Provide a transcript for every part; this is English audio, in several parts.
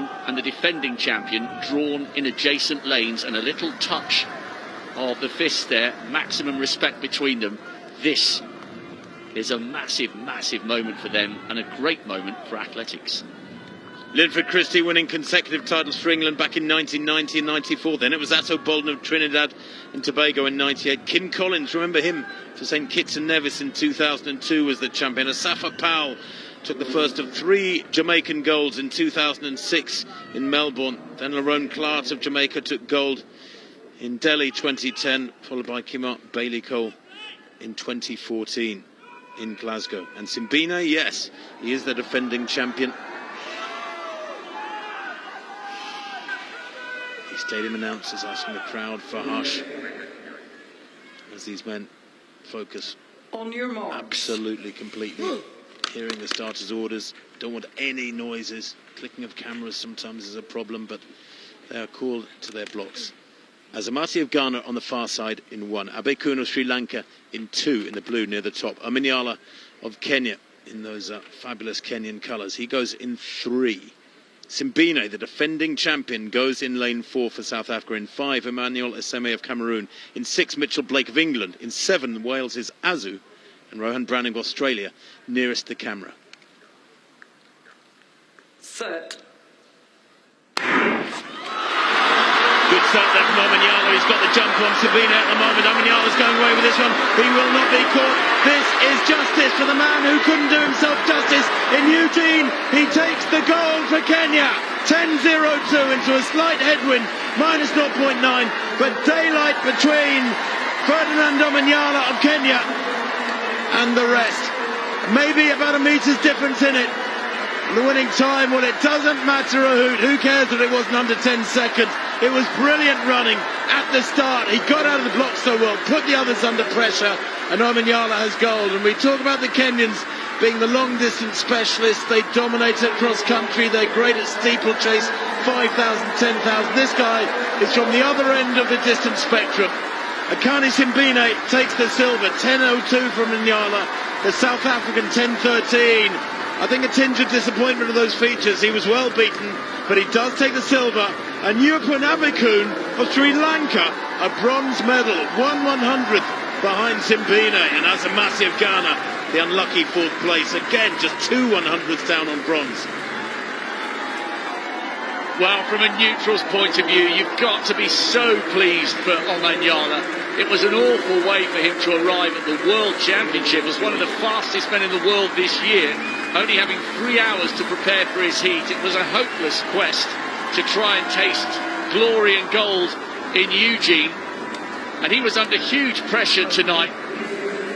and the defending champion drawn in adjacent lanes, and a little touch of the fist there, maximum respect between them. This is a massive, massive moment for them and a great moment for athletics. Linford Christie winning consecutive titles for England back in 1990 and 94. Then it was Atto Bolden of Trinidad and Tobago in 98. Kim Collins, remember him, for St Kitts and Nevis in 2002 was the champion. Asafa Powell took the first of 3 Jamaican golds in 2006 in Melbourne. Then Lerone Clark of Jamaica took gold in Delhi 2010, followed by Kimart Bailey Cole in 2014 in Glasgow. And Simbine, yes, he is the defending champion. The stadium announcers asking the crowd for hush as these men focus on your marks. Absolutely, completely. Hearing the starters' orders, don't want any noises. Clicking of cameras sometimes is a problem, but they are called to their blocks. Azamati of Ghana on the far side in 1. Abekun of Sri Lanka in 2 in the blue near the top. OMANYALA of Kenya in those fabulous Kenyan colours. He goes in 3. Simbine, the defending champion, goes in lane 4 for South Africa. In 5, Emmanuel Eseme of Cameroon. In 6, Mitchell Blake of England. In 7, Wales' Azu. And Rohan Browning of Australia, nearest the camera. Set. Good start there from OMANYALA. He's got the jump on Simbine at the moment. OMANYALA's going away with this one. He will not be caught. This is justice for the man who couldn't do himself justice in Eugene. He takes the gold for Kenya. 10.02 into a slight headwind, minus 0.9. But daylight between Ferdinand OMANYALA of Kenya and the rest. Maybe about a meter's difference in it. The winning time, well, it doesn't matter a hoot. Who cares that it wasn't under 10 seconds? It was brilliant running at the start. He got out of the block so well, put the others under pressure, and OMANYALA has gold. And we talk about the Kenyans being the long-distance specialists. They dominate at cross-country. They're great at steeplechase, 5,000, 10,000. This guy is from the other end of the distance spectrum. Akani Simbine takes the silver, 10.02 from OMANYALA. The South African 10.13. I think a tinge of disappointment of those features. He was well beaten, but he does take the silver. And Yupan Abekun of Sri Lanka, a bronze medal, 1/100th behind Simbine. And Azamati of Ghana, the unlucky 4th place. Again, just 2 100ths down on bronze. Well, from a neutral's point of view, you've got to be so pleased for OMANYALA. It was an awful way for him to arrive at the World Championship as one of the fastest men in the world this year, only having 3 hours to prepare for his heat. It was a hopeless quest to try and taste glory and gold in Eugene. And he was under huge pressure tonight,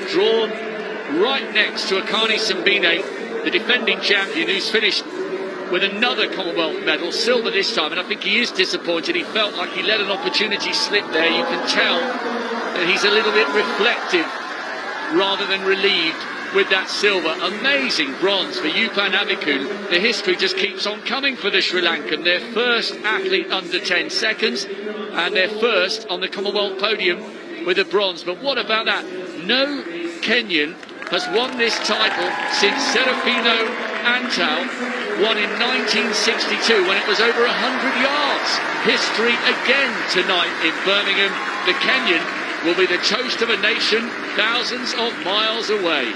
drawn right next to Akani Simbine, the defending champion, who's finished with another Commonwealth medal, silver this time, and I think he is disappointed. He felt like he let an opportunity slip there. You can tell that he's a little bit reflective rather than relieved with that silver. Amazing bronze for Yupan Abekun. The history just keeps on coming for the Sri Lankan. Their first athlete under 10 seconds and their first on the Commonwealth podium with a bronze. But what about that? No Kenyan has won this title since Serafino Antal won in 1962 when it was over 100 yards. History again tonight in Birmingham. The Kenyan will be the toast of a nation thousands of miles away.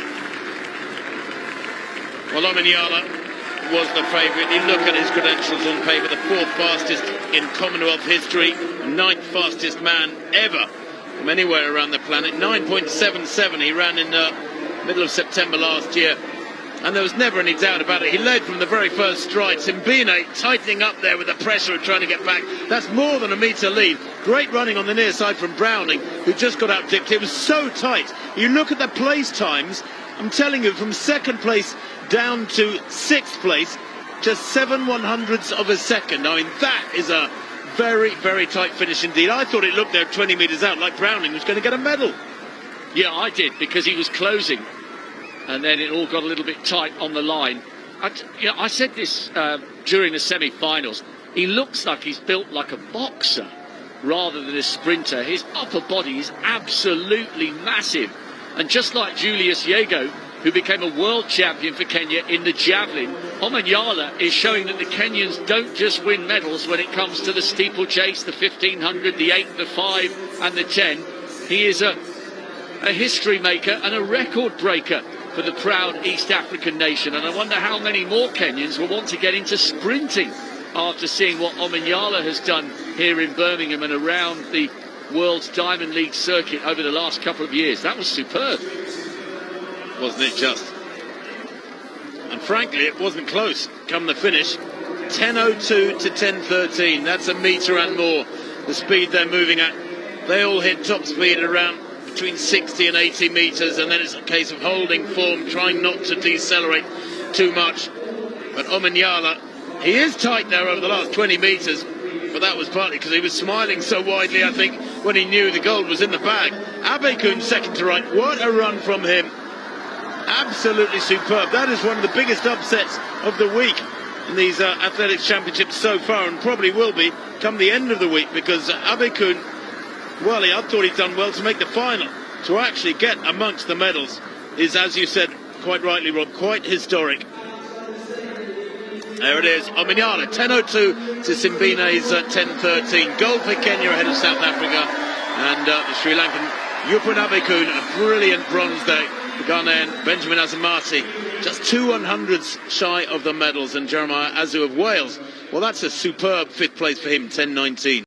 Well, OMANYALA was the favourite. You look at his credentials on paper, the 4th fastest in Commonwealth history, 9th fastest man ever from anywhere around the planet. 9.77 he ran in the middle of September last year. And there was never any doubt about it. He led from the very first stride. Simbine tightening up there with the pressure of trying to get back. That's more than a metre lead. Great running on the near side from Browning, who just got out-dipped. It was so tight. You look at the place times, I'm telling you, from 2nd place down to 6th place, just 7 100ths of a second. I mean, that is a very, very tight finish indeed. I thought it looked there 20 metres out, like Browning was going to get a medal. Yeah, I did, because he was closing. And then it all got a little bit tight on the line. I said this during the semi-finals. He looks like he's built like a boxer rather than a sprinter. His upper body is absolutely massive. And just like Julius Yego, who became a world champion for Kenya in the javelin. Omanyala is showing that the Kenyans don't just win medals when it comes to the steeplechase, the 1500, the 8, the 5 and the 10. He is a history maker and a record breaker for the proud East African nation. And I wonder how many more Kenyans will want to get into sprinting after seeing what Omanyala has done here in Birmingham and around the World's Diamond League circuit over the last couple of years. That was superb. Wasn't it just? And frankly, it wasn't close come the finish. 10.02 to 10.13. That's a metre and more, the speed they're moving at. They all hit top speed around between 60 and 80 metres, and then it's a case of holding form, trying not to decelerate too much. But Omanyala, he is tight there over the last 20 metres, but that was partly because he was smiling so widely, I think, when he knew the gold was in the bag. Abekun second to right. What a run from him. Absolutely superb. That is one of the biggest upsets of the week in these athletics championships so far, and probably will be come the end of the week, because Abekun, well, I thought he'd done well to make the final. To actually get amongst the medals is, as you said quite rightly, Rob, quite historic. There it is, Omanyala, 10.02 to Simbine's 10.13. Gold for Kenya ahead of South Africa. And the Sri Lankan Yupun Abekun, a brilliant bronze day. The Ghanaian Benjamin Azamati, just 200ths shy of the medals. And Jeremiah Azu of Wales, well, that's a superb fifth place for him, 10.19.